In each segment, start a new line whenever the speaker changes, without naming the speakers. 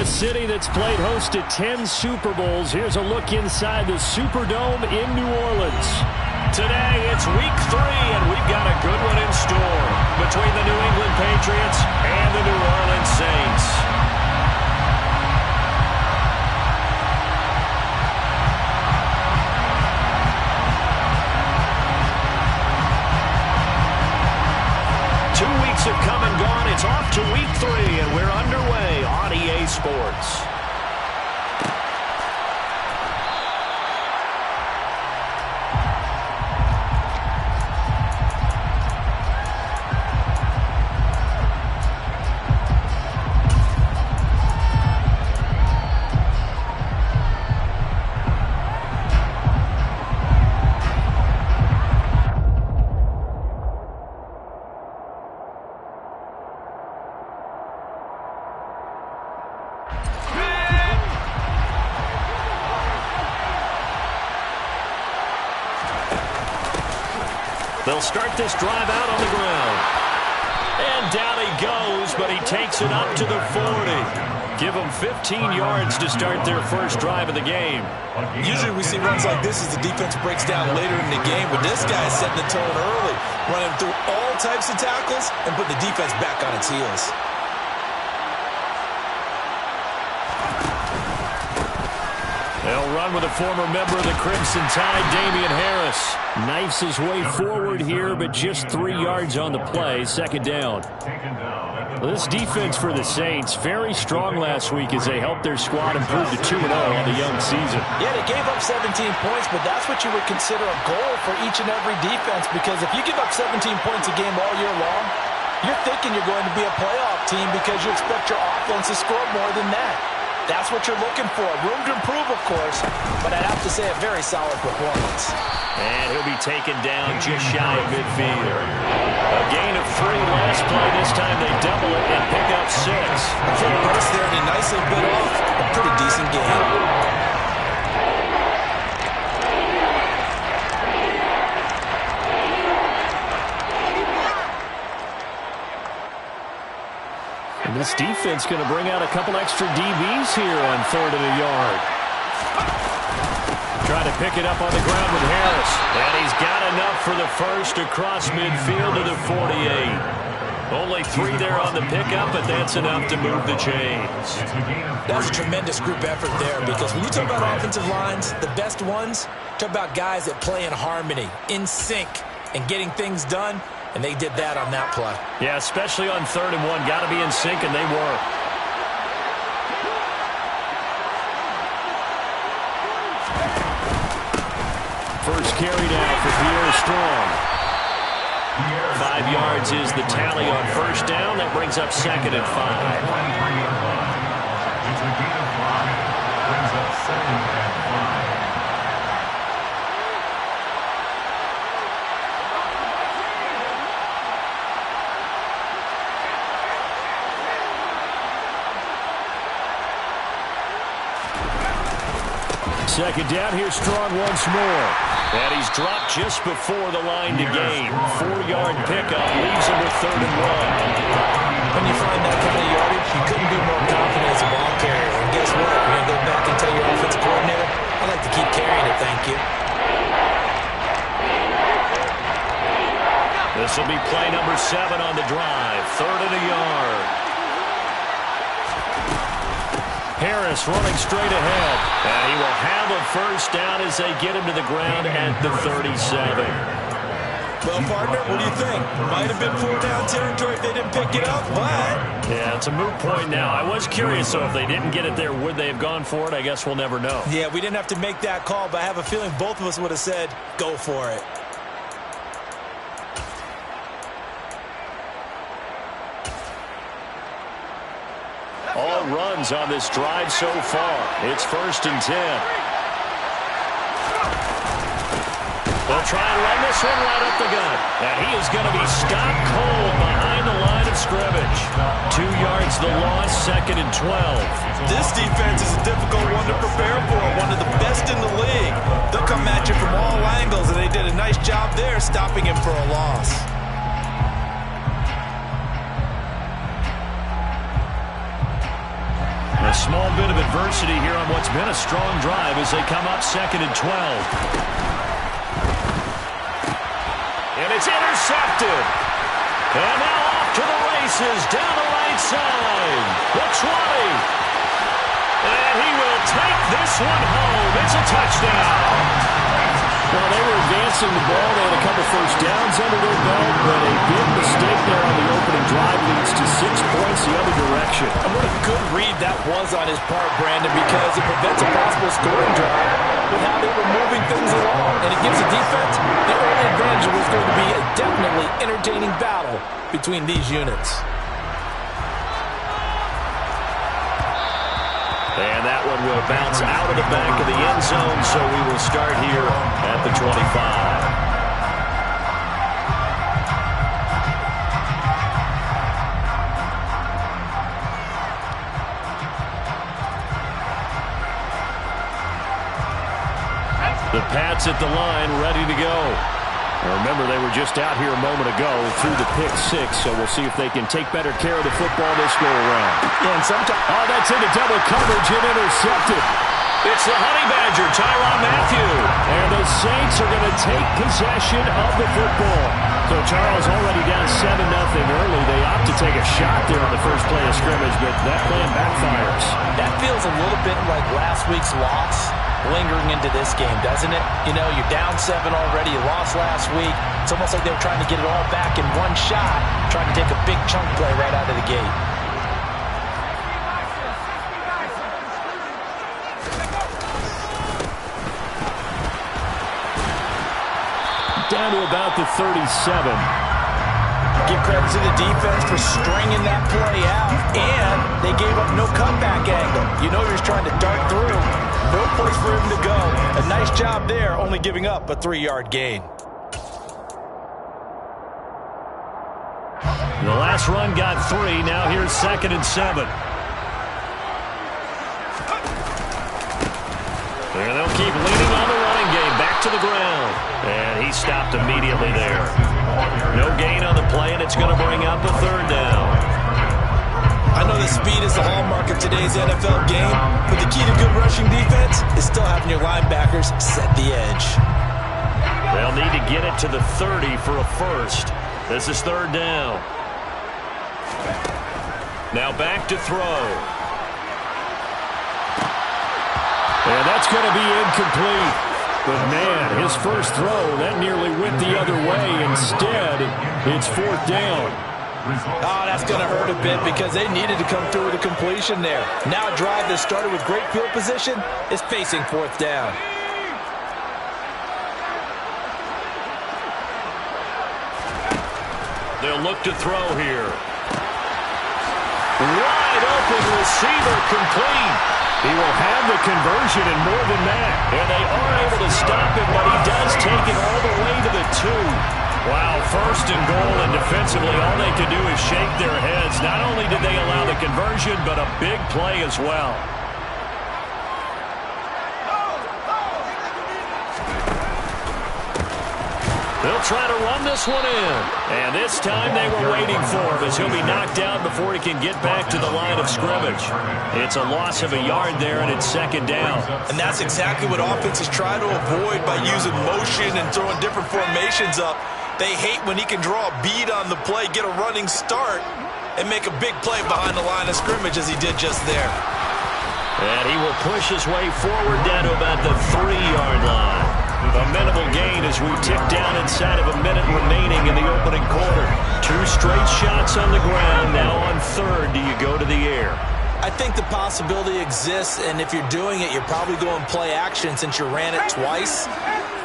city that's played host to 10 Super Bowls. Here's a look inside the Superdome in New Orleans.
Today, it's week 3, and we've got a good one in store between the New England Patriots and the New Orleans Saints. Have come and gone. It's off to week 3, and we're underway on EA Sports. They'll start this drive out on the ground. And down he goes, but he takes it up to the 40. Give them 15 yards to start their first drive of the game.
Usually we see runs like this as the defense breaks down later in the game, but this guy is setting the tone early, running through all types of tackles and putting the defense back on its heels.
They'll run with a former member of the Crimson Tide, Damian Harris. Knifes his way forward here, but just 3 yards on the play. Second down. Well, this defense for the Saints, very strong last week as they helped their squad improve to 2-0 on the young season.
Yeah, they gave up 17 points, but that's what you would consider a goal for each and every defense, because if you give up 17 points a game all year long, you're thinking you're going to be a playoff team because you expect your offense to score more than that. That's what you're looking for. Room to improve, of course, but I'd have to say a very solid performance.
And he'll be taken down just shy of midfield. A gain of 3 last play. This time they double it and pick up 6.
For the burst there, and he nicely bit off a pretty decent game.
This defense going to bring out a couple extra DBs here on 3rd and a yard. Trying to pick it up on the ground with Harris. And he's got enough for the first across midfield to the 48. Only 3 there on the pickup, but that's enough to move the chains.
That was a tremendous group effort there, because when you talk about offensive lines, the best ones, talk about guys that play in harmony, in sync, and getting things done. And they did that on that play.
Yeah, especially on 3rd and 1. Got to be in sync, and they were. First carry now for Pierre Strong. 5 yards is the tally on first down. That brings up 2nd and 5. It's a gain of 5. Brings up 2nd and 5. Second down, here's Strong once more. And he's dropped just before the line to gain. 4-yard pickup leaves him with 3rd and 1.
When you find that kind of yardage, you couldn't be more confident as a ball carrier. And guess what? You're going to go back and tell your offensive coordinator, I'd like to keep carrying it, thank you.
This will be play number 7 on the drive. 3rd and a yard. Harris running straight ahead. And he will have a first down as they get him to the ground at the 37.
Well, partner, what do you think? Might have been 4-down territory if they didn't pick it up, but...
Yeah, it's a moot point now. I was curious, so if they didn't get it there, would they have gone for it? I guess we'll never know.
Yeah, we didn't have to make that call, but I have a feeling both of us would have said, go for it.
All runs on this drive so far. It's 1st and 10. They'll try and run this one right up the gut. And he is going to be stopped cold behind the line of scrimmage. 2 yards the loss, 2nd and 12.
This defense is a difficult one to prepare for. One of the best in the league. They'll come at you from all angles, and they did a nice job there stopping him for a loss.
A small bit of adversity here on what's been a strong drive as they come up 2nd and 12. And it's intercepted. And now off to the races down the right side. The 20. And he will take this one home. It's a touchdown.
Well, they were advancing the ball. They had a couple first downs under their belt, but a big mistake there on the opening drive leads to 6 points the other direction.
And what a good read that was on his part, Brandon, because it prevents a possible scoring drive with how they were moving things along. And it gives the defense the early advantage. Was going to be a definitely entertaining battle between these units.
And that one will bounce out of the back of the end zone, so we will start here at the 25. The Pats at the line, ready to go. Remember, they were just out here a moment ago through the pick 6, so we'll see if they can take better care of the football this go-around.
Yeah, and sometimes, that's into double coverage and intercepted.
It's the Honey Badger, Tyrann Mathieu.
And the Saints are going to take possession of the football. So Charles already down 7-0 early. They opt to take a shot there on the first play of scrimmage, but that plan backfires.
That feels a little bit like last week's loss lingering into this game, doesn't it? You know, you're down 7 already. You lost last week. It's almost like they were trying to get it all back in one shot, trying to take a big chunk play right out of the gate.
Down to about the 37.
Give credit to the defense for stringing that play out, and they gave up no comeback angle. You know you're just trying to dart through. No place for him to go. A nice job there, only giving up a 3-yard gain.
The last run got 3. Now here's 2nd and 7. And they'll keep leaning on the running game. Back to the ground. And he stopped immediately there. No gain on the play, and it's going to bring up a 3rd down.
I know that speed is the hallmark of today's NFL game, but the key to good rushing defense is still having your linebackers set the edge.
They'll need to get it to the 30 for a first. This is 3rd down. Now back to throw.
And that's going to be incomplete. But, man, his first throw, that nearly went the other way. Instead, it's 4th down.
Oh, that's going to hurt a bit because they needed to come through with a completion there. Now a drive that started with great field position is facing 4th down.
They'll look to throw here. Wide open receiver, complete.
He will have the conversion and more than that.
And they are able to stop him, but he does take it all the way to the 2. Wow, 1st and goal, and defensively all they could do is shake their heads. Not only did they allow the conversion, but a big play as well. They'll try to run this one in. And this time they were waiting for him as he'll be knocked down before he can get back to the line of scrimmage. It's a loss of a yard there, and it's 2nd down.
And that's exactly what offenses try to avoid by using motion and throwing different formations up. They hate when he can draw a bead on the play, get a running start, and make a big play behind the line of scrimmage as he did just there.
And he will push his way forward down to about the 3-yard line. A minimal gain as we tick down inside of a minute remaining in the opening quarter. 2 straight shots on the ground. Now on 3rd, do you go to the air?
I think the possibility exists, and if you're doing it, you're probably going play action since you ran it twice.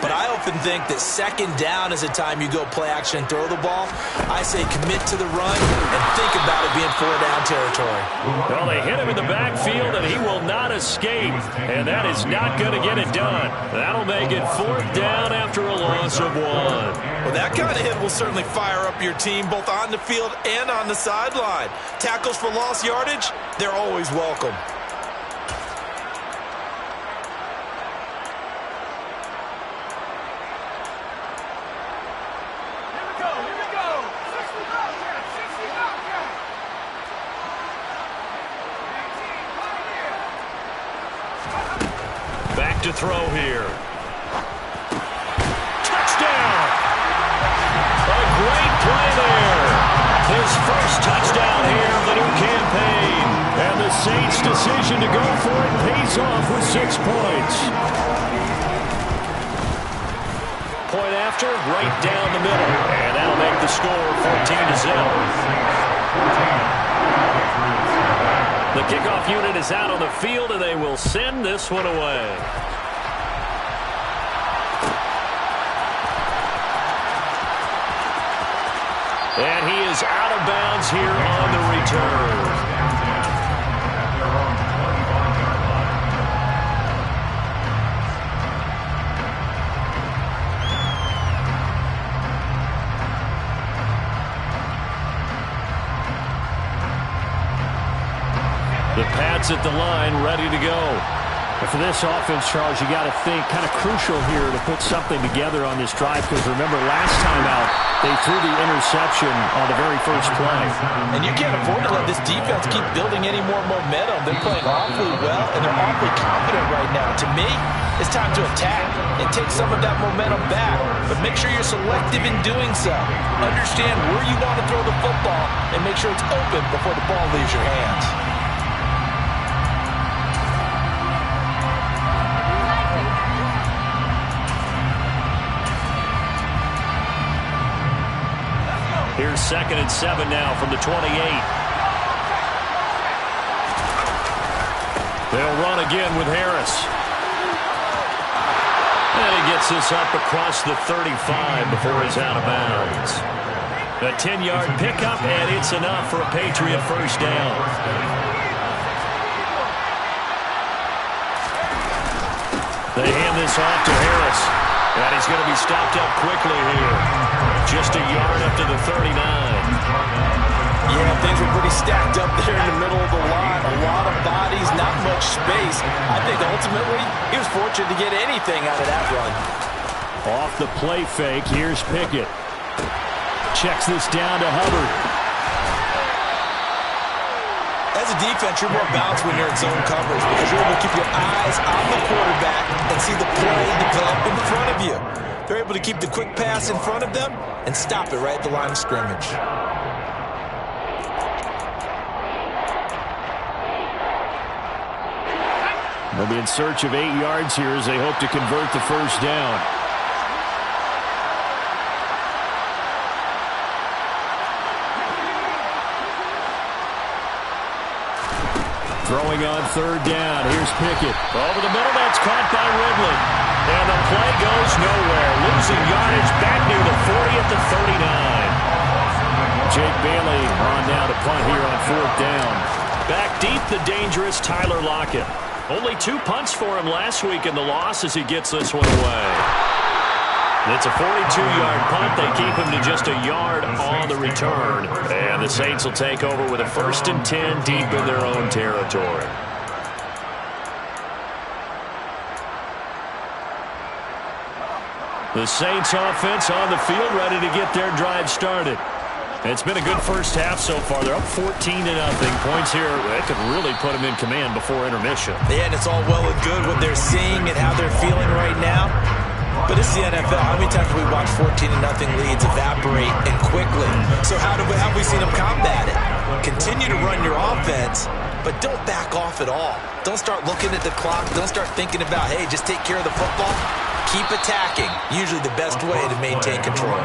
But I often think that 2nd down is the time you go play action and throw the ball. I say commit to the run and think about it being 4-down territory.
Well, they hit him in the backfield, and he will not escape. And that is not going to get it done. That'll make it 4th down after a loss of 1.
Well, that kind of hit will certainly fire up your team both on the field and on the sideline. Tackles for lost yardage, they're always welcome.
Back to throw here. Touchdown! A great play there. His first touchdown here of the new campaign.
And the Saints' decision to go for it pays off with 6 points.
Point after, right down the middle. And that'll make the score 14-0. The kickoff unit is out on the field, and they will send this one away. And he is out of bounds here on the return. The Pats at the line, ready to go.
And for this offense, Charles, you got to think kind of crucial here to put something together on this drive, because remember last time out they threw the interception on the very first play.
And you can't afford to let this defense keep building any more momentum. They're playing awfully well, and they're awfully confident right now. To me, it's time to attack and take some of that momentum back, but make sure you're selective in doing so. Understand where you want to throw the football and make sure it's open before the ball leaves your hands.
Here's 2nd and 7 now from the 28. They'll run again with Harris. And he gets this up across the 35 before he's out of bounds. A 10-yard pickup, and it's enough for a Patriot first down. They hand this off to Harris. And he's going to be stopped up quickly here. Just a yard up to the 39.
Yeah, things were pretty stacked up there in the middle of the line. A lot of bodies, not much space. I think ultimately he was fortunate to get anything out of that run.
Off the play fake, here's Pickett. Checks this down to Hubbard.
As a defense, you're more balanced when you're in zone coverage because you're able to keep your eyes on the quarterback and see the play develop in front of you. They're able to keep the quick pass in front of them and stop it right at the line of scrimmage.
They'll be in search of 8 yards here as they hope to convert the first down. Throwing on 3rd down. Here's Pickett.
Over the middle, that's caught by Ridley. And the play goes nowhere. Losing yardage back near the 40 at the 39.
Jake Bailey on now to punt here on 4th down.
Back deep, the dangerous Tyler Lockett. Only 2 punts for him last week in the loss as he gets this one away. It's a 42-yard punt. They keep him to just a yard on the return. And the Saints will take over with a 1st and 10 deep in their own territory. The Saints offense on the field ready to get their drive started. It's been a good first half so far. They're up 14-0. Points here, that could really put them in command before intermission.
Yeah, and it's all well and good what they're seeing and how they're feeling right now. But it's the NFL. How many times have we watched 14-0 leads evaporate and quickly? So how have we seen them combat it? Continue to run your offense, but don't back off at all. Don't start looking at the clock. Don't start thinking about, hey, just take care of the football. Keep attacking. Usually the best way to maintain control.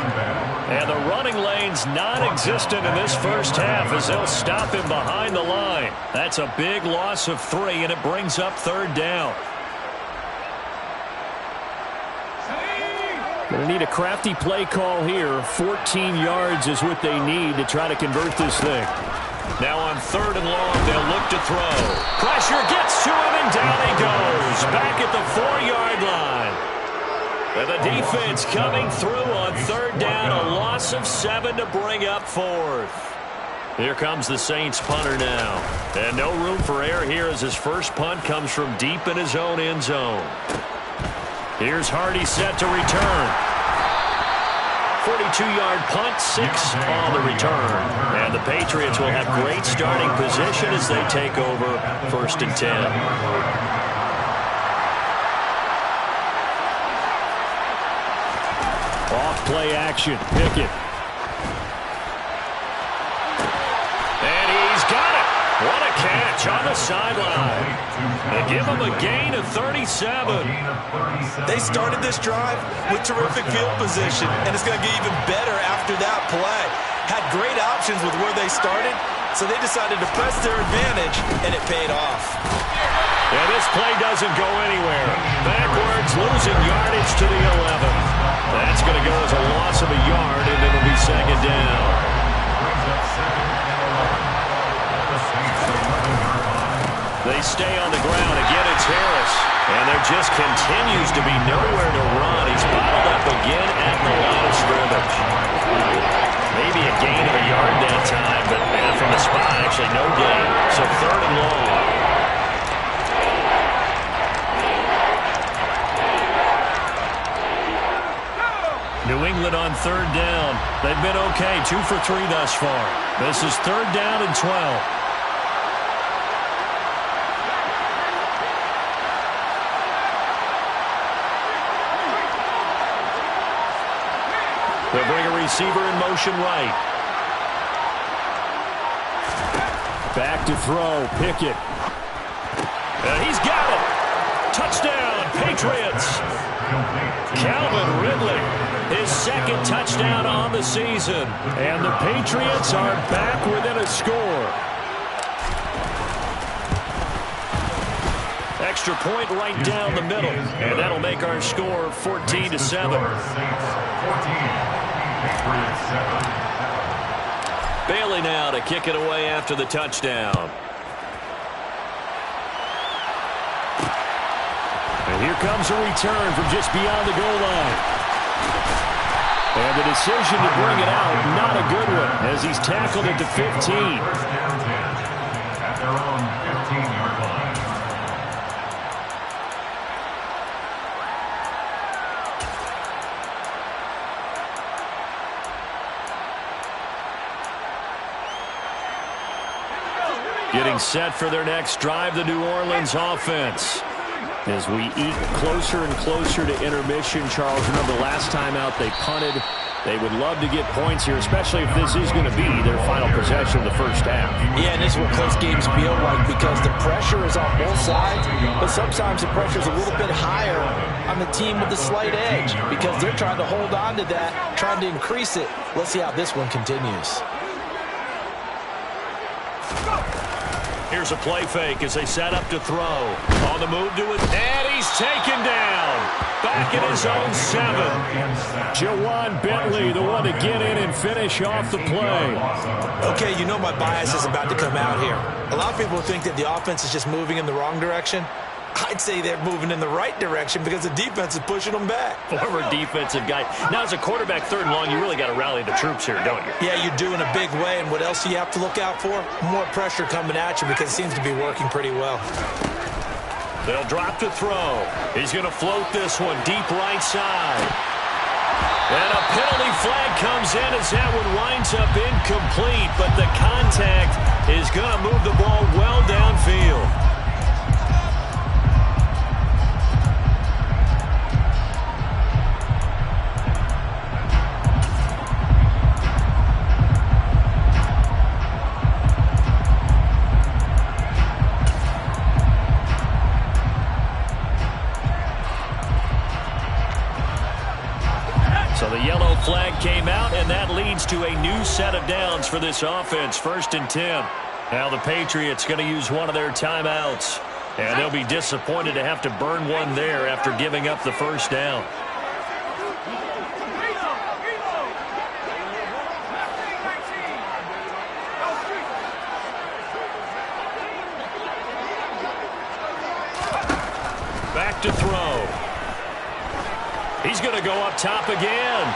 And the running lane's non-existent in this first half as they'll stop him behind the line. That's a big loss of 3, and it brings up 3rd down.
Going to need a crafty play call here. 14 yards is what they need to try to convert this thing.
Now on 3rd and long, they'll look to throw. Pressure gets to him, and down he goes. Back at the 4-yard line. And the defense coming through on 3rd down. A loss of 7 to bring up 4th. Here comes the Saints punter now. And no room for error here as his first punt comes from deep in his own end zone. Here's Hardy set to return. 42-yard punt, 6 on the return. And the Patriots will have great starting position as they take over 1st and 10.
play action. Pickett.
And he's got it. What a catch on the sideline. They give him a gain of 37.
They started this drive with terrific field position, and it's going to get even better after that play. Had great options with where they started, so they decided to press their advantage, and it paid off.
And this play doesn't go anywhere. Backwards, losing yardage to the 11. That's going to go as a loss of a yard, and it'll be second down. They stay on the ground. Again, it's Harris. And there just continues to be nowhere to run. He's bottled up again at the line of scrimmage. Maybe a gain of a yard that time, but from the spot, actually no gain. So third and long.
New England on third down. They've been okay, 2 for 3 thus far. This is third down and 12.
They'll bring a receiver in motion right.
Back to throw, Pickett.
He's got it. Touchdown, Patriots. Calvin Ridley, his second touchdown on the season.
And the Patriots are back within a score.
Extra point right down the middle. And that'll make our score 14-7. Bailey now to kick it away after the touchdown.
And here comes a return from just beyond the goal line. And the decision to bring it out, not a good one, as he's tackled at the 15. At their own 15-yard line. Getting set for their next drive, the New Orleans offense. As we eke closer and closer to intermission, Charles, remember last time out they punted. They would love to get points here, especially if this is going to be their final possession of the first half.
Yeah, and this is what close games feel like because the pressure is on both sides, but sometimes the pressure is a little bit higher on the team with the slight edge because they're trying to hold on to that, trying to increase it. Let's see how this one continues.
Here's a play fake as they set up to throw. On the move to it, and he's taken down. Back in his own 7.
Jawan Bentley, the one to get in and finish off the play.
Okay, you know my bias is about to come out here. A lot of people think that the offense is just moving in the wrong direction. I'd say they're moving in the right direction because the defense is pushing them back.
Former defensive guy. Now, as a quarterback, third and long, you really got to rally the troops here, don't you?
Yeah, you do in a big way. And what else do you have to look out for? More pressure coming at you because it seems to be working pretty well.
They'll drop to throw. He's going to float this one deep right side. And a penalty flag comes in as that one winds up incomplete. But the contact is going to move the ball well downfield. So the yellow flag came out, and that leads to a new set of downs for this offense. 1st and 10. Now the Patriots going to use one of their timeouts. And they'll be disappointed to have to burn one there after giving up the first down. Back to throw. He's going to go up top again.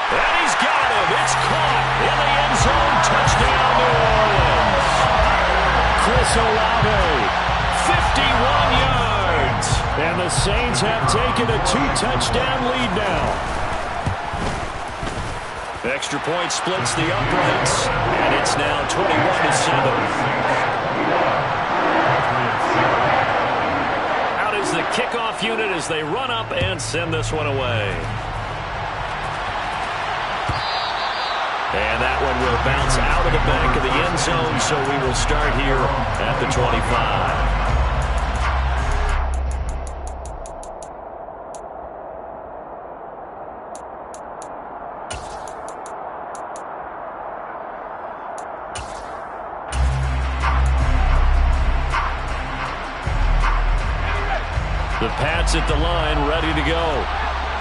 And he's got him. It's caught in the end zone. Touchdown, New Orleans.
Chris Olave,
51 yards.
And the Saints have taken a 2-touchdown lead now.
Extra point splits the uprights. And it's now 21-7. The kickoff unit as they run up and send this one away. And that one will bounce out of the back of the end zone, so we will start here at the 25. The Pats at the line, ready to go.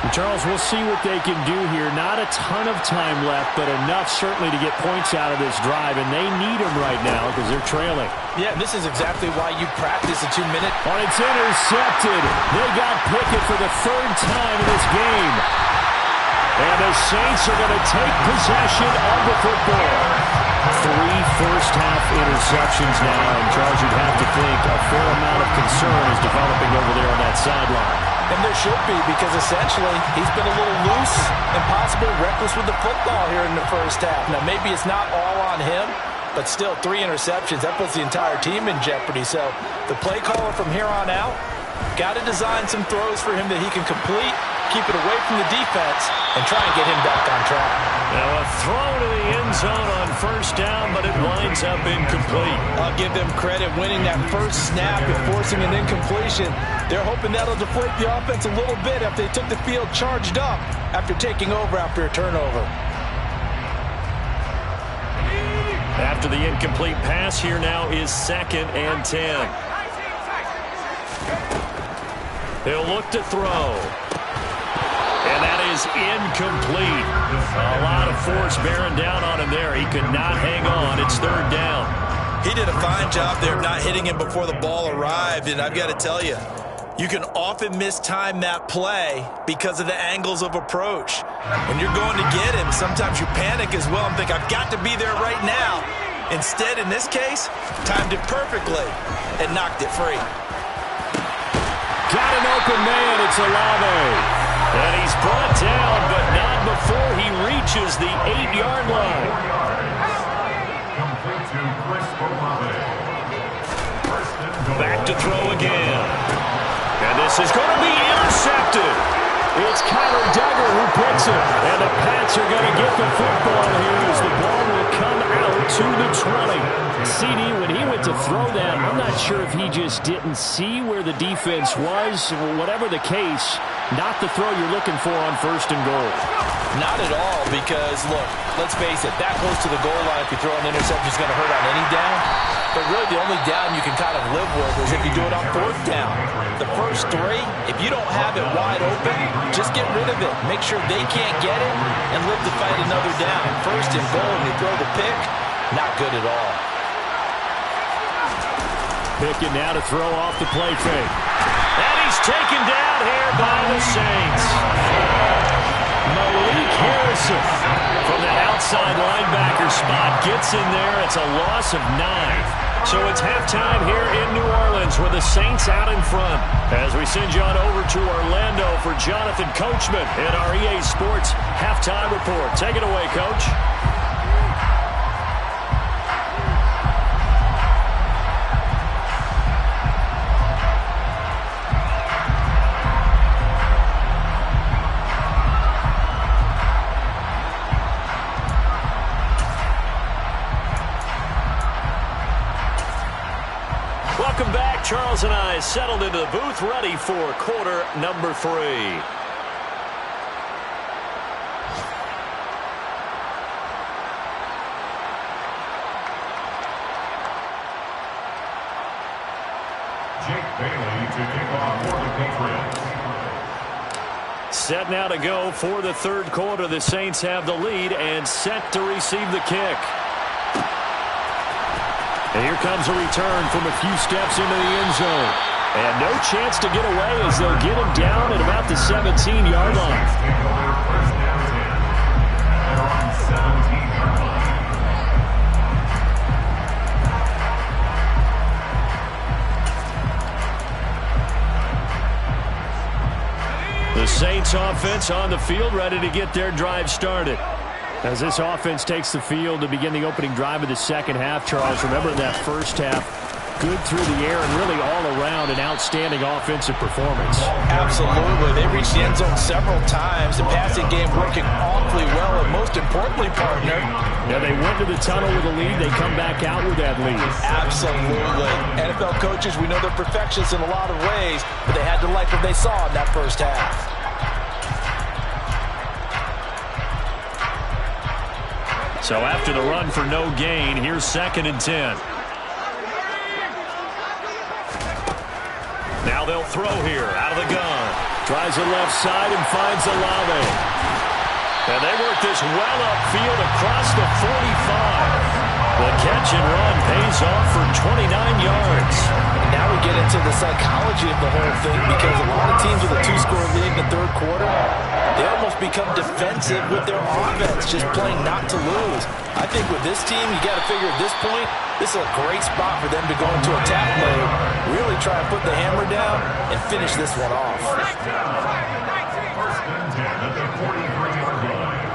Charles, we'll see what they can do here. Not a ton of time left, but enough certainly to get points out of this drive, and they need them right now because they're trailing.
Yeah, and this is exactly why you practice a 2-minute.
Oh, it's intercepted. They got Pickett for the third time in this game. And the Saints are going to take possession of the football. 3 first-half interceptions now, and Charles, you'd have to think a fair amount of concern is developing over there on that sideline.
And there should be, because essentially he's been a little loose and possibly reckless with the football here in the first half. Now, maybe it's not all on him, but still 3 interceptions. That puts the entire team in jeopardy. So the play caller from here on out got to design some throws for him that he can complete, keep it away from the defense, and try and get him back on track.
Now a throw to the end zone on first down, but it winds up incomplete.
I'll give them credit winning that first snap and forcing an incompletion. They're hoping that'll deflate the offense a little bit after they took the field charged up after taking over after a turnover.
After the incomplete pass, here now is 2nd and 10. He'll look to throw. And that is incomplete. A lot of force bearing down on him there. He could not hang on. It's 3rd down.
He did a fine job there of not hitting him before the ball arrived, and I've got to tell you, you can often mistime that play because of the angles of approach. When you're going to get him, sometimes you panic as well and think, I've got to be there right now. Instead, in this case, timed it perfectly and knocked it free.
Got an open man. It's Olave.
And he's brought down, but not before he reaches the 8-yard line. Back to throw again. And this is going to be intercepted.
It's Kyler Duggar who picks it. And the Pats are going to get the football here as the ball will come out to the 20. CD, when he went to throw that, I'm not sure if he just didn't see where the defense was. Whatever the case, not the throw you're looking for on 1st and goal.
Not at all, because, look, let's face it, that close to the goal line, if you throw an interception, is going to hurt on any down. But really, the only down you can kind of live with is if you do it on 4th down. The first 3, if you don't have it wide open, just get rid of it. Make sure they can't get it and live to fight another down. 1st and goal, and you throw the pick, not good at all.
Pickett now to throw off the play fake.
And he's taken down here by the Saints.
Malik Harrison
from the outside linebacker spot gets in there. It's a loss of 9. So it's halftime here in New Orleans with the Saints out in front. As we send you on over to Orlando for Jonathan Coachman in our EA Sports halftime report. Take it away, Coach. Welcome back. Charles and I settled into the booth, ready for quarter number 3.
Jake Bailey to kick off for the Patriots.
Set now to go for the 3rd quarter. The Saints have the lead and set to receive the kick.
And here comes a return from a few steps into the end zone. And no chance to get away as they'll get him down at about the 17-yard line.
The Saints offense on the field, ready to get their drive started.
As this offense takes the field to begin the opening drive of the second half, Charles, remember in that first half, good through the air and really all around an outstanding offensive performance.
Absolutely. They reached the end zone several times. The passing game working awfully well, and most importantly, partner.
Yeah, they went to the tunnel with a lead. They come back out with that lead.
Absolutely. NFL coaches, we know they're perfectionists in a lot of ways, but they had to like what they saw in that first half.
So after the run for no gain, here's 2nd and 10. Now they'll throw here out of the gun.
Tries the left side and finds Olave.
And they work this well upfield across the 45. The catch and run pays off for 29 yards.
Now we get into the psychology of the whole thing, because a lot of teams with a 2-score lead in the third quarter, they almost become defensive with their offense, just playing not to lose. I think with this team, you got to figure at this point, this is a great spot for them to go into attack mode, really try and put the hammer down and finish this one off.
First and 10 at the 43-yard line.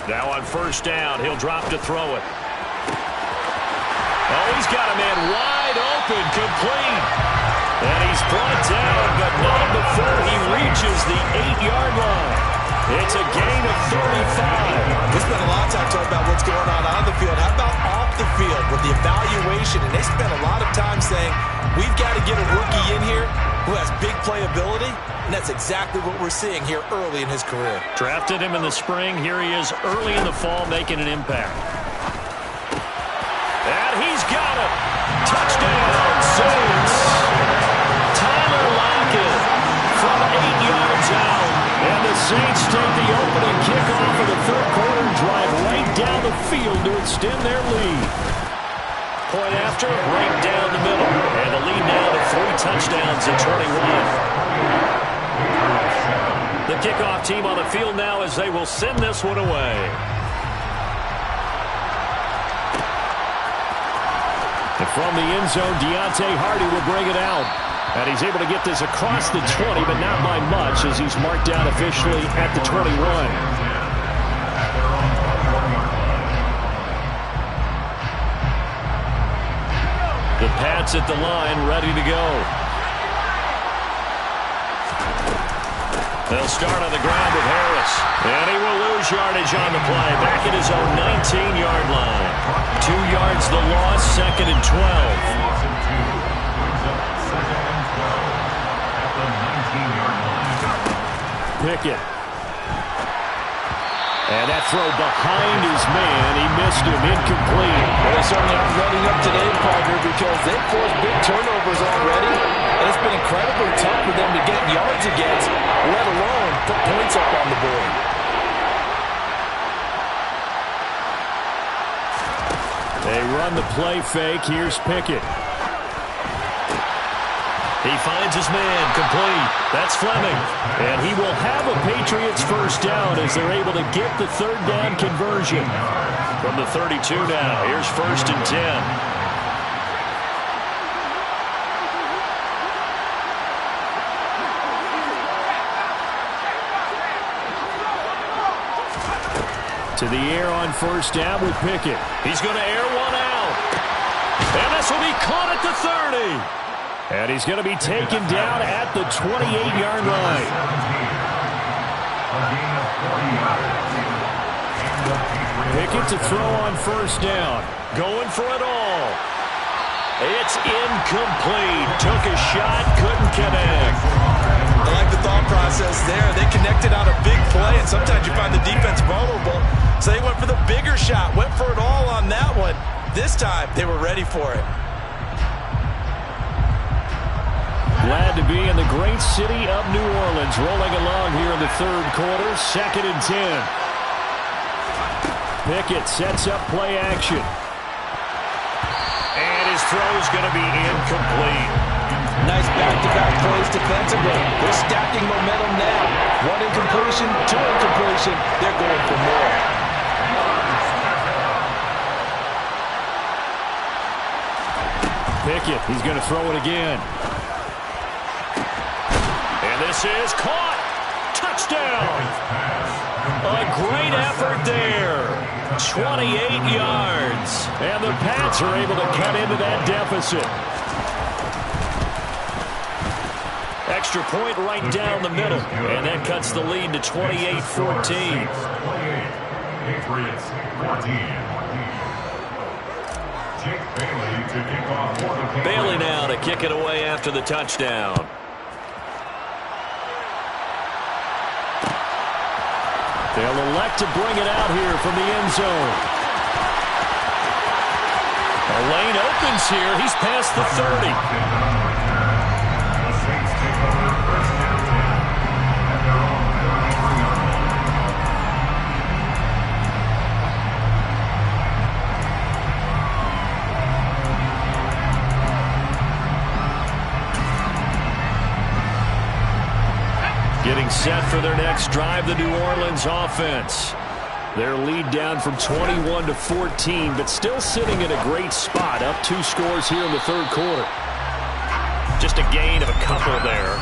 Now on first down, he'll drop to throw it. Oh, he's got a man wide open, complete. And he's brought down, but not before he reaches the 8-yard line. It's a gain of 35.
We spent a lot of time talking about what's going on the field. How about off the field with the evaluation? And they spent a lot of time saying, we've got to get a rookie in here who has big playability, and that's exactly what we're seeing here early in his career.
Drafted him in the spring. Here he is early in the fall making an impact. And he's got it. Touchdown, Saints. Tyler Lockett from 8 yards out. And the Saints take the opening kickoff of the third quarter and drive right down the field to extend their lead. Point after, right down the middle. And the lead now to 3 touchdowns at 21. The kickoff team on the field now as they will send this one away.
And from the end zone, Deontay Hardy will bring it out. And he's able to get this across the 20, but not by much, as he's marked down officially at the 21.
The Pats at the line, ready to go. They'll start on the ground with Harris. And he will lose yardage on the play. Back at his own 19-yard line. 2 yards the loss, 2nd and 12.
Pickett. And that throw behind his man. He missed him, incomplete.
Well, they certainly aren't letting up today, partner, because they've forced big turnovers already. And it's been incredibly tough for them to get yards against, let alone put points up on the board.
They run the play fake. Here's Pickett.
He finds his man, complete. That's Fleming. And he will have a Patriots first down as they're able to get the third down conversion. From the 32 now, here's 1st and 10.
To the air on first down with Pickett.
He's going to air one out. And this will be caught at the 30.
And he's going to be taken down at the 28-yard line. Pickett to throw on first down.
Going for it all. It's incomplete. Took a shot, couldn't connect.
I like the thought process there. They connected on a big play, and sometimes you find the defense vulnerable. So they went for the bigger shot, went for it all on that one. This time, they were ready for it.
Glad to be in the great city of New Orleans, rolling along here in the third quarter, 2nd and 10. Pickett sets up play action.
And his throw's going to be incomplete.
Nice back-to-back plays defensively. They're stacking momentum now. 1 incompletion, 2 incompletion. They're going for more.
Pickett, he's going to throw it again.
And this is caught.
touchdown. A great effort there. 28 yards. And the Pats are able to cut into that deficit. Extra point right down the middle. And that cuts the lead to 28-14.
Patriots 14.
Bailey now to kick it away after the touchdown.
They'll elect to bring it out here from the end zone. A lane opens here. He's past the 30.
The Saints take over first and 10 at their own 33-yard line.
Getting set for their next drive, the New Orleans offense. Their lead down from 21-14, but still sitting in a great spot, up 2 scores here in the third quarter.
Just a gain of a couple there.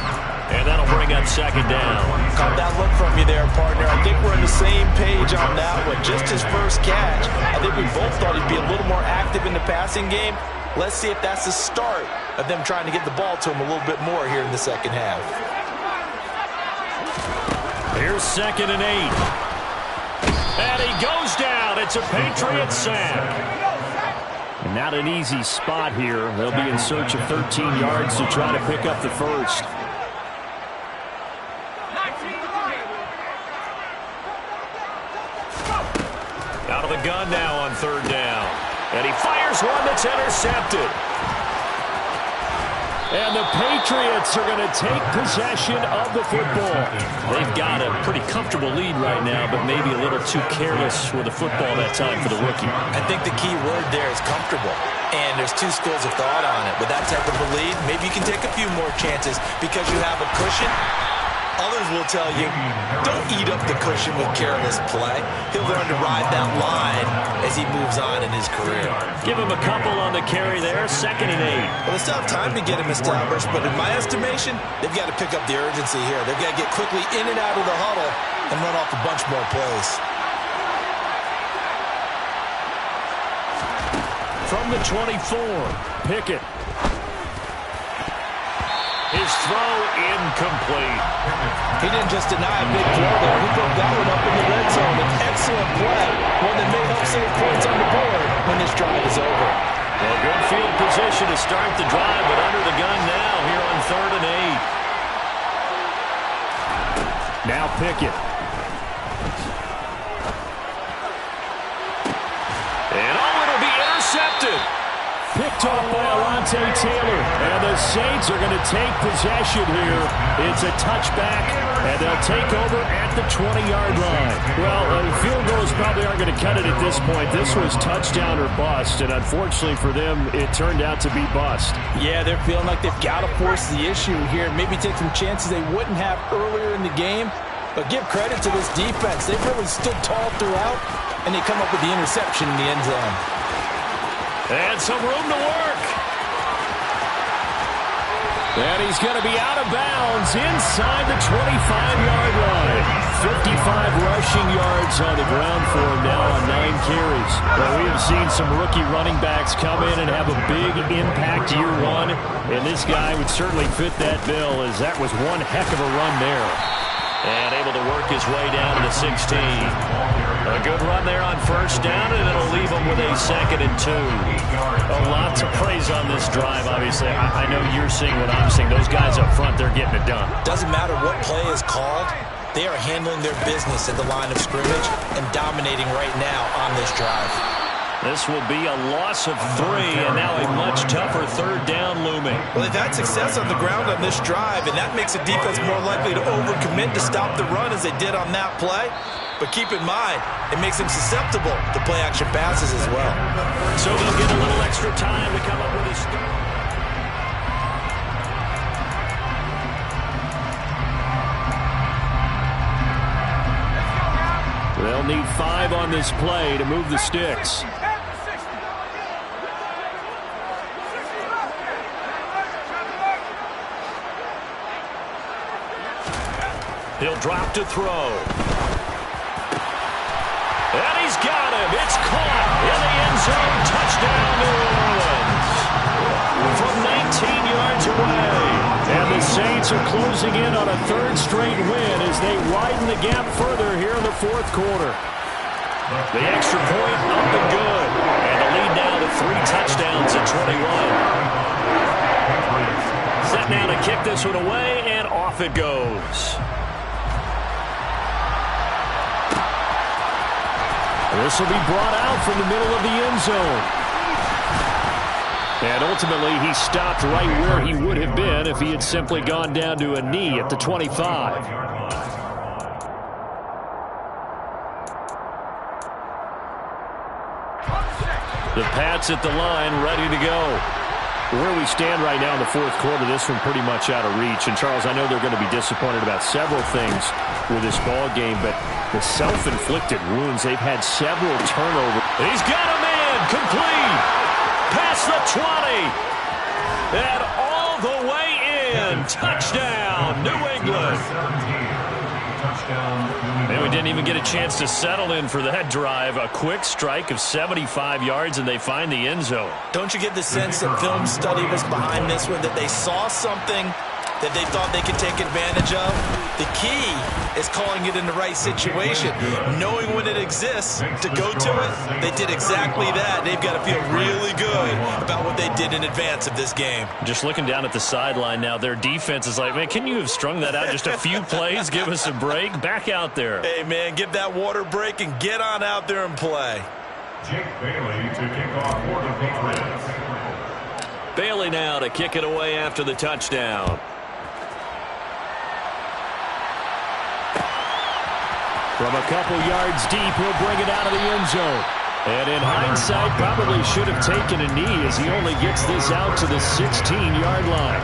And that'll bring up second down.
Caught that look from you there, partner. I think we're on the same page on that one. Just his first catch. I think we both thought he'd be a little more active in the passing game. Let's see if that's the start of them trying to get the ball to him a little bit more here in the second half.
Here's 2nd and 8. And he goes down. It's a Patriot sack. And not an easy spot here. They'll be in search of 13 yards to try to pick up the first.
Out of the gun now on 3rd down. And he fires one that's intercepted.
And the Patriots are going to take possession of the football.
They've got a pretty comfortable lead right now, but maybe a little too careless with the football that time for the rookie.
I think the key word there is comfortable. And there's 2 schools of thought on it. With that type of a lead, maybe you can take a few more chances because you have a cushion. Others will tell you, don't eat up the cushion with careless play. He'll learn to ride that line as he moves on in his career.
Give him a couple on the carry there, 2nd and 8.
Well, they still have time to get him established, but in my estimation, they've got to pick up the urgency here. They've got to get quickly in and out of the huddle and run off a bunch more plays.
From the 24, Pickett.
His throw incomplete.
He didn't just deny a big throw there. He put that one up in the red zone. An excellent play. One that may help save points on the board when this drive is over.
Well, good field position to start the drive, but under the gun now here on 3rd and 8.
Now Pickett.
And it'll be intercepted.
Picked off by Alontae Taylor. And the Saints are going to take possession here. It's a touchback, and they'll take over at the 20-yard line. Well, field goals probably aren't going to cut it at this point. This was touchdown or bust, and unfortunately for them, it turned out to be bust.
Yeah, they're feeling like they've got to force the issue here. Maybe take some chances they wouldn't have earlier in the game. But give credit to this defense. They've really stood tall throughout, and they come up with the interception in the end zone.
And some room to work.
And he's going to be out of bounds inside the 25-yard line. 55 rushing yards on the ground for him now on 9 carries. Well, we have seen some rookie running backs come in and have a big impact year 1. And this guy would certainly fit that bill, as that was one heck of a run there.
And able to work his way down to the 16. A good run there on 1st down, and it'll leave him with a 2nd and 2.
A lot to praise on this drive, obviously. I know you're seeing what I'm seeing. Those guys up front, they're getting it done.
Doesn't matter what play is called. They are handling their business at the line of scrimmage and dominating right now on this drive.
This will be a loss of 3, and now a much tougher 3rd down looming.
Well, they've had success on the ground on this drive, and that makes the defense more likely to overcommit to stop the run as they did on that play. But keep in mind, it makes them susceptible to play-action passes as well.
So they'll get a little extra time to come up with his third.
They'll need 5 on this play to move the sticks.
He'll drop to throw. And he's got him. It's caught in the end zone. Touchdown, New Orleans. From 19 yards away.
And the Saints are closing in on a third straight win as they widen the gap further here in the fourth quarter.
The extra point up and good. And the lead now to 3 touchdowns at 21. Set now to kick this one away, and off it goes.
This will be brought out from the middle of the end zone. And ultimately, he stopped right where he would have been if he had simply gone down to a knee at the 25.
The Pats at the line, ready to go.
Where we stand right now in the fourth quarter, this one pretty much out of reach. And, Charles, I know they're going to be disappointed about several things with this ball game, but the self-inflicted wounds, they've had several turnovers.
He's got a man, complete, past the 20, and all the way in. Touchdown, New England. And we didn't even get a chance to settle in for that drive. A quick strike of 75 yards, and they find the end zone.
Don't you get the sense that film study was behind this one, that they saw something that they thought they could take advantage of? The key is calling it in the right situation, knowing when it exists to go to it. They did exactly that. They've got to feel really good about what they did in advance of this game.
Just looking down at the sideline now, their defense is like, man, can you have strung that out just a few plays? Give us a break. Back out there.
Hey, man, give that water break and get on out there and play.
Jake Bailey to kick off for the Patriots.
Bailey now to kick it away after the touchdown.
From a couple yards deep, he'll bring it out of the end zone. And in hindsight, probably should have taken a knee as he only gets this out to the 16-yard line.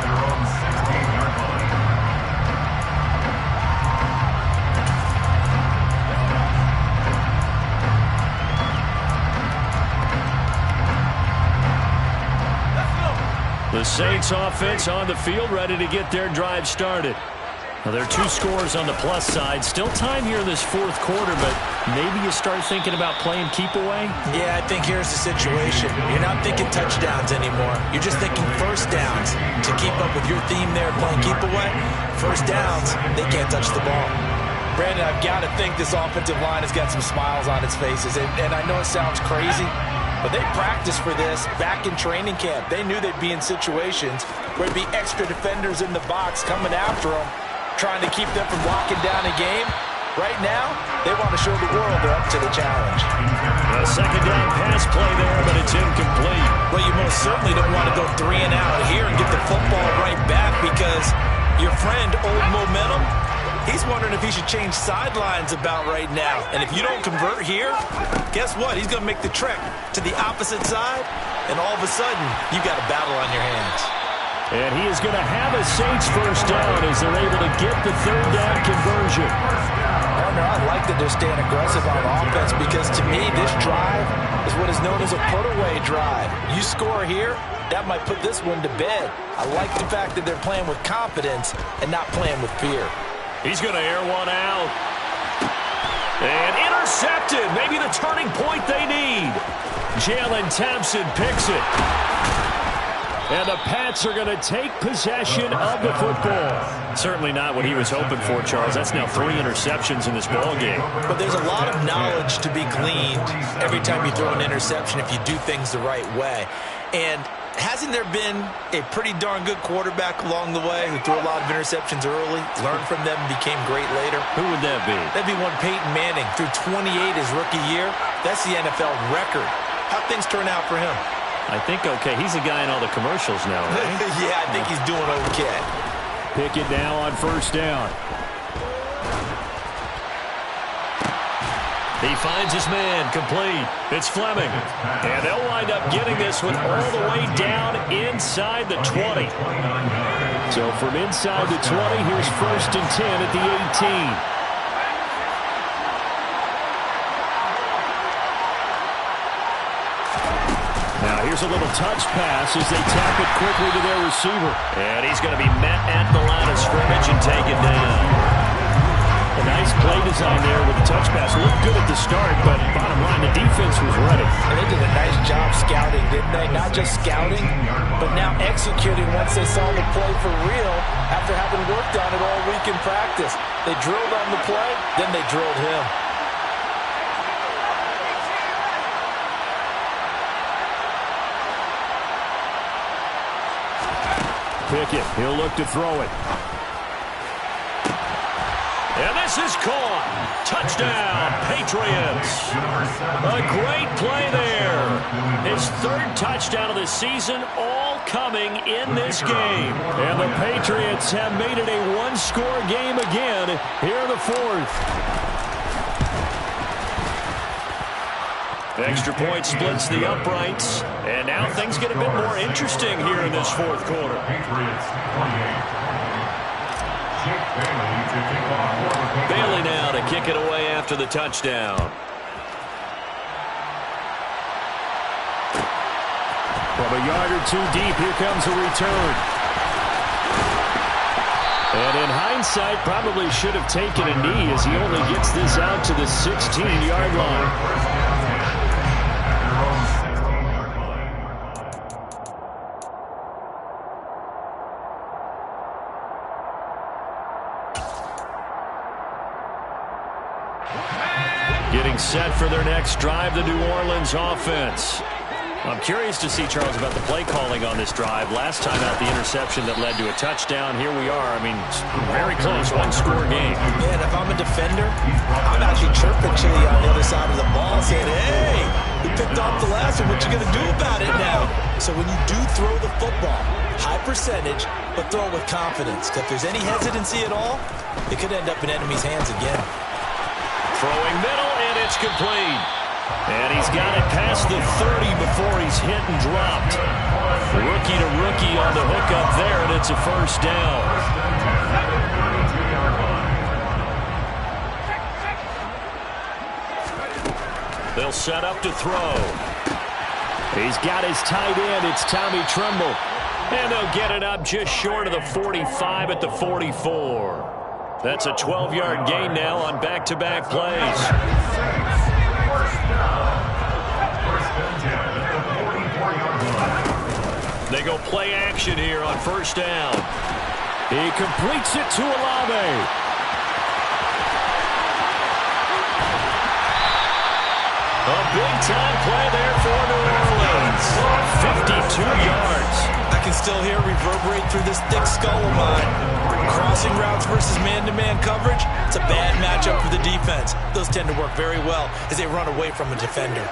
The Saints offense on the field, ready to get their drive started. Now, there are 2 scores on the plus side. Still time here in this fourth quarter, but maybe you start thinking about playing keep away?
Yeah, I think here's the situation. You're not thinking touchdowns anymore. You're just thinking first downs. To keep up with your theme there, playing keep away, first downs, they can't touch the ball. Brandon, I've got to think this offensive line has got some smiles on its faces. And I know it sounds crazy, but they practiced for this back in training camp. They knew they'd be in situations where there'd be extra defenders in the box coming after them, trying to keep them from locking down a game. Right now, they want to show the world they're up to the challenge.
A second down pass play there, but it's incomplete.
Well, you most certainly don't want to go 3 and out here and get the football right back, because your friend, Old Momentum, he's wondering if he should change sidelines about right now. And if you don't convert here, guess what? He's going to make the trek to the opposite side, and all of a sudden, you got a battle on your hands.
And he is going to have a Saints first down as they're able to get the third down conversion.
I like that they're staying aggressive on offense, because to me, this drive is what is known as a put-away drive. You score here, that might put this one to bed. I like the fact that they're playing with confidence and not playing with fear.
He's going to air one out. And intercepted. Maybe the turning point they need. Jalen Thompson picks it.
And the Pats are going to take possession of the football.
Certainly not what he was hoping for, Charles. That's now 3 interceptions in this ball game.
But there's a lot of knowledge to be gleaned every time you throw an interception if you do things the right way. And hasn't there been a pretty darn good quarterback along the way who threw a lot of interceptions early, learned from them, became great later?
Who would that be?
That'd be one Peyton Manning. Threw 28 his rookie year. That's the NFL record. How'd things turn out for him?
I think okay. He's a guy in all the commercials now, right?
Yeah, I think he's doing okay.
Pick it now on first down.
He finds his man, complete. It's Fleming. And they'll wind up getting this one all the way down inside the 20.
So from inside the 20, here's first and 10 at the 18. Now here's a little touch pass as they tap it quickly to their receiver.
And he's going to be met at the line of scrimmage and taken down.
Nice play design there with the touch pass. Looked good at the start, but bottom line, the defense was ready.
And they did a nice job scouting, didn't they? Not just scouting, but now executing once they saw the play for real after having worked on it all week in practice. They drilled on the play, then they drilled him.
Pickett, he'll look to throw it.
And this is caught. Touchdown, Patriots. A great play there. His third touchdown of the season, all coming in this game.
And the Patriots have made it a one-score game again here in the fourth.
Extra point splits the uprights. And now things get a bit more interesting here in this fourth quarter.
Patriots 28.
Bailey now to kick it away after the touchdown.
From a yard or two deep, here comes a return. And in hindsight, probably should have taken a knee as he only gets this out to the 16-yard line. Getting set for their next drive, the New Orleans offense. I'm curious to see, Charles, about the play calling on this drive. Last time out, the interception that led to a touchdown. Here we are. I mean, very close, one-score game.
Man, if I'm a defender, I'm actually chirping Chili on the other side of the ball saying, hey, we picked off the last one. What you going to do about it now? So when you do throw the football, high percentage, but throw it with confidence. Because if there's any hesitancy at all, it could end up in enemy's hands again.
Throwing middle, and it's complete.
And he's got it past the 30 before he's hit and dropped. Rookie to rookie on the hook up there, and it's a first down.
They'll set up to throw.
He's got his tight end. It's Tommy Tremble.
And they'll get it up just short of the 45 at the 44. That's a 12-yard gain now on back-to-back plays. They go play action here on first down.
He completes it to Olave.
A big-time play there for New Orleans. 52 yards.
I can still hear it reverberate through this thick skull of mine. Crossing routes versus man-to-man coverage, it's a bad matchup for the defense. Those tend to work very well as they run away from a defender.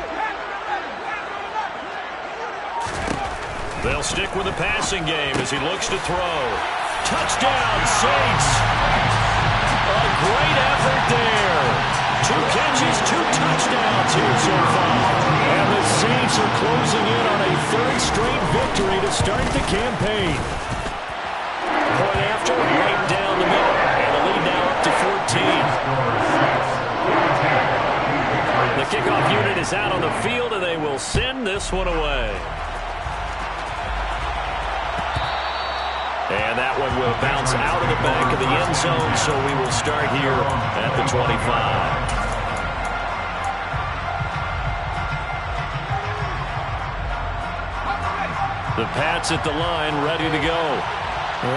They'll stick with the passing game as he looks to throw. Touchdown, Saints! A great effort there. 2 catches, 2 touchdowns here so far.
And the Saints are closing in on a third straight victory to start the campaign.
Point after, right down the middle. And the lead now up to 14. The kickoff unit is out on the field, and they will send this one away. And that one will bounce out of the back of the end zone, so we will start here at the 25.
The Pats at the line, ready to go.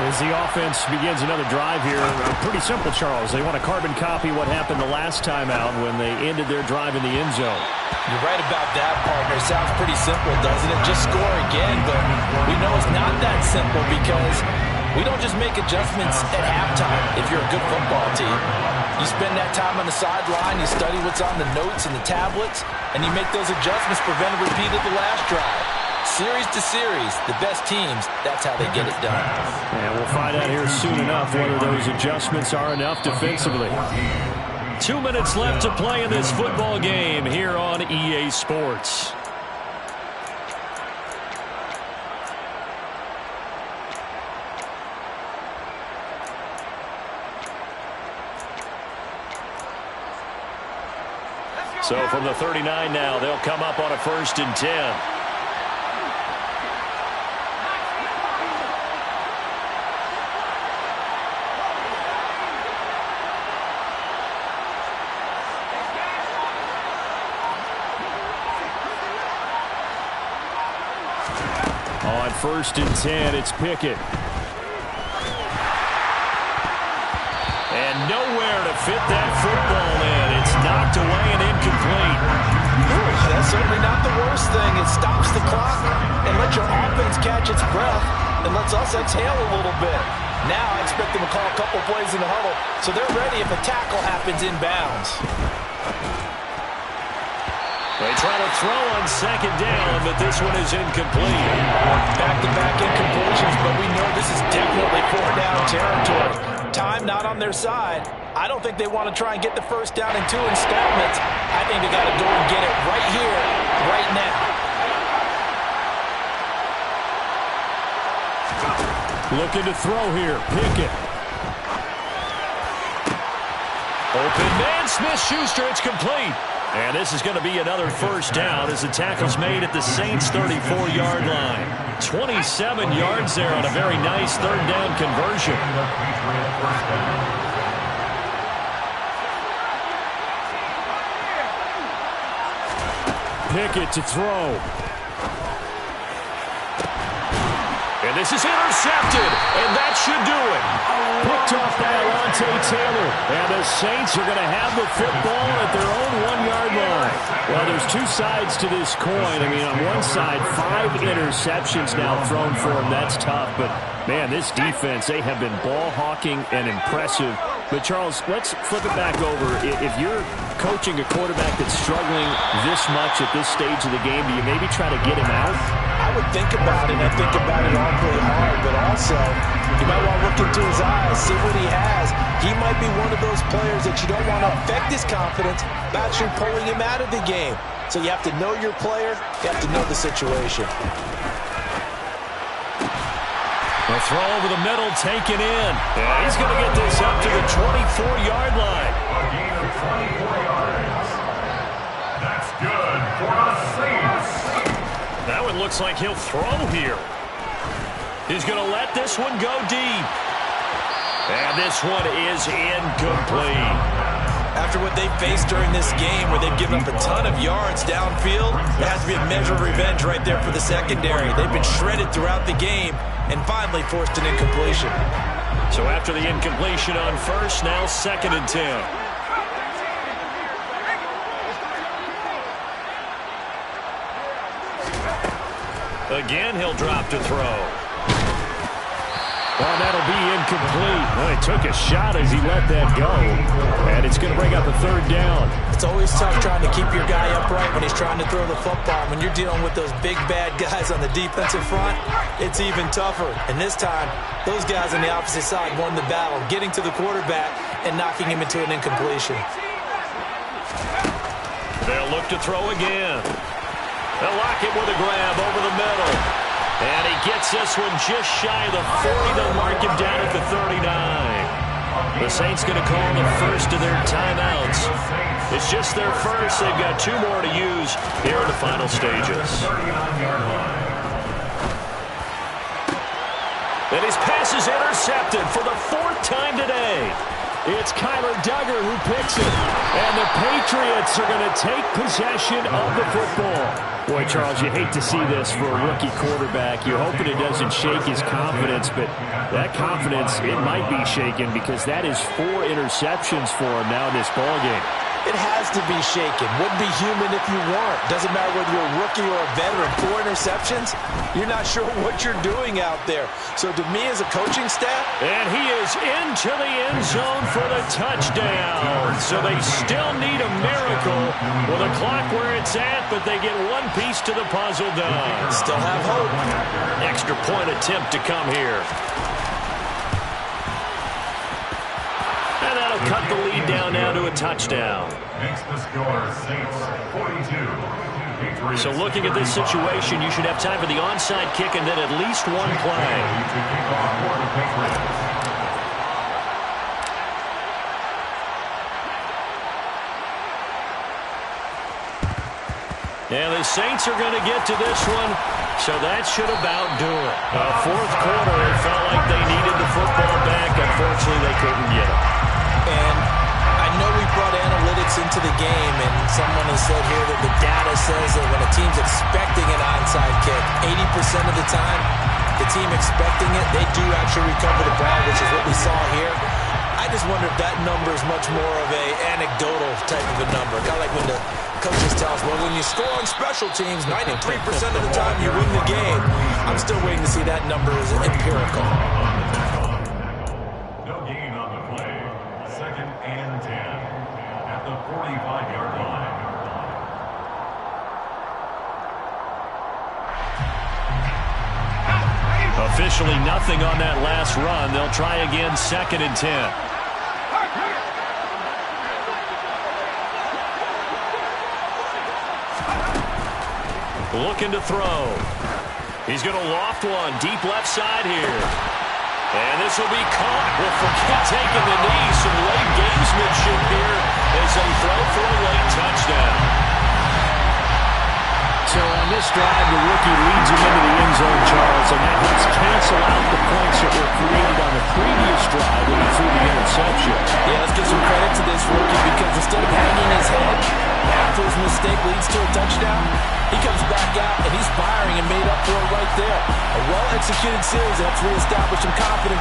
As the offense begins another drive here, pretty simple, Charles. They want to carbon copy what happened the last time out when they ended their drive in the end zone.
You're right about that, partner. Sounds pretty simple, doesn't it? Just score again, but we know it's not that simple because we don't just make adjustments at halftime if you're a good football team. You spend that time on the sideline, you study what's on the notes and the tablets, and you make those adjustments, prevent a repeat of the last drive. Series to series, the best teams, that's how they get it done.
And we'll find out here soon enough whether those adjustments are enough defensively.
2 minutes left to play in this football game here on EA Sports. So from the 39 now, they'll come up on a 1st and 10.
On 1st and 10, it's Pickett. And nowhere to fit that football in. It's knocked away and incomplete.
Ooh, that's certainly not the worst thing. It stops the clock and lets your offense catch its breath and lets us exhale a little bit. Now I expect them to call a couple plays in the huddle so they're ready if a tackle happens inbounds.
They try to throw on 2nd down, but this one is incomplete.
Back-to-back incompletions, but we know this is definitely 4-down territory. Time not on their side. I don't think they want to try and get the 1st down in 2 installments. I think they got to go and get it right here, right now.
Looking to throw here. Pickett.
Open man, Smith-Schuster. It's complete. And this is going to be another 1st down as the tackle's made at the Saints' 34-yard line. 27 yards there on a very nice 3rd down conversion.
Pickett to throw.
And this is intercepted, and that should do it.
Picked off by Alontae Taylor. And the Saints are going to have the football at their own 1-yard line. Well, there's 2 sides to this coin. I mean, on one side, 5 interceptions now thrown for them. That's tough. But, man, this defense, they have been ball hawking and impressive. But, Charles, let's flip it back over. If you're coaching a quarterback that's struggling this much at this stage of the game, do you maybe try to get him out?
I would think about it, and I think about it awfully hard, but also you might want to look into his eyes, see what he has. He might be one of those players that you don't want to affect his confidence by actually pulling him out of the game. So you have to know your player, you have to know the situation.
A throw over the middle, taken in. And he's going to get this up to the 24-yard line.
A gain of 24 yards. That's good for the Saints.
That one looks like he'll throw here. He's going to let this one go deep. And this one is incomplete.
After what they faced during this game where they've given up a ton of yards downfield, there has to be a measure of revenge right there for the secondary. They've been shredded throughout the game and finally forced an incompletion.
So after the incompletion on 1st, now 2nd and 10. Again, he'll drop to throw.
Well, that'll be incomplete. Well, he took a shot as he let that go. And it's going to bring up a 3rd down.
It's always tough trying to keep your guy upright when he's trying to throw the football. When you're dealing with those big, bad guys on the defensive front, it's even tougher. And this time, those guys on the opposite side won the battle, getting to the quarterback and knocking him into an incompletion.
They'll look to throw again. They'll lock it with a grab over the middle. And he gets this one just shy of the 40. They'll mark him down at the 39. The Saints going to call the first of their timeouts. It's just their first. They've got 2 more to use here in the final stages. And his pass is intercepted for the 4th time today.
It's Kyler Duggar who picks it. And the Patriots are going to take possession of the football. Boy, Charles, you hate to see this for a rookie quarterback. You're hoping it doesn't shake his confidence, but that confidence, it might be shaken because that is 4 interceptions for him now in this ballgame.
It has to be shaken. Wouldn't be human if you weren't. Doesn't matter whether you're a rookie or a veteran. 4 interceptions, you're not sure what you're doing out there. So to me as a coaching staff.
And he is into the end zone for the touchdown. So they still need a miracle with a clock where it's at, but they get one piece to the puzzle done.
Still have hope.
Extra point attempt to come here. And that'll cut the lead down now to a touchdown.
Makes the score Saints 42.
So looking at this situation, you should have time for the onside kick and then at least 1 play. And the Saints are going to get to this one, so that should about do it. 4th quarter, it felt like they needed the football back. Unfortunately, they couldn't get it.
And I know we brought analytics into the game, and Someone has said here that the data says that when a team's expecting an onside kick, 80% of the time, the team expecting it, they do actually recover the ball, which is what we saw here. I just wonder if that number is much more of a anecdotal type of a number. Kind of like when the coaches tell us, well, when you score on special teams, 93% of the time you win the game. I'm still waiting to see that number is empirical.
No gain on the play. 2nd and 10 at the 45-yard line.
Officially nothing on that last run. They'll try again, 2nd and 10. Looking to throw. He's going to loft one deep left side here. And this will be caught. Well, forget taking the knee. Some late gamesmanship here as they throw for a late touchdown.
So on this drive, the rookie leads him into the end zone, Charles, and that helps cancel out the points that were created on the previous drive when he threw the interception.
Yeah, let's give some credit to this rookie because instead of hanging his head after his mistake leads to a touchdown, he comes back out and he's firing and made up for it right there. A well-executed series that's reestablished some confidence.